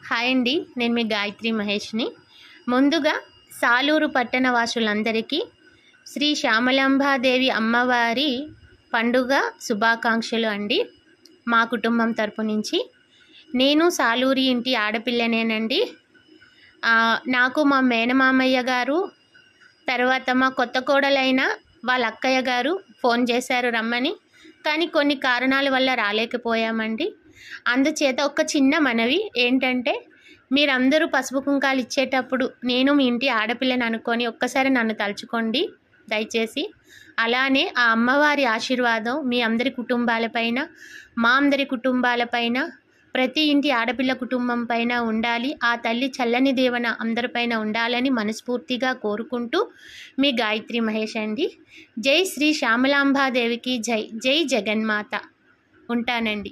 Hi అండి, నేను మీ గాయత్రి మహేష్ని. ముందుగా సాలూరు పట్టణ వాసులందరికీ శ్రీ శ్యామలాంబాదేవి అమ్మవారి పండుగ శుభాకాంక్షలు అండి. మా కుటుంబం తరపు నుంచి నేను సాలూరి ఇంటి ఆడపిల్లనేనండి. నాకు మా మేనమామయ్య గారు, తర్వాత మా కొత్త కోడలైన వాళ్ళ అక్కయ్య గారు ఫోన్ చేశారు రమ్మని. కానీ కొన్ని కారణాల వల్ల రాలేకపోయామండి. అందుచేత ఒక చిన్న మనవి ఏంటంటే, మీరందరూ పసుపు కుంకాలు ఇచ్చేటప్పుడు నేను మీ ఇంటి ఆడపిల్లని అనుకొని ఒక్కసారి నన్ను తలుచుకోండి దయచేసి. అలానే ఆ అమ్మవారి ఆశీర్వాదం మీ అందరి కుటుంబాలపైన, మా అందరి కుటుంబాలపైన, ప్రతి ఇంటి ఆడపిల్ల కుటుంబం పైన ఉండాలి. ఆ తల్లి చల్లని దీవెన అందరిపైన ఉండాలని మనస్ఫూర్తిగా కోరుకుంటూ మీ గాయత్రి మహేష్ అండి. జై శ్రీ శ్యామలాంబాదేవికి జై. జై జగన్మాత. ఉంటానండి.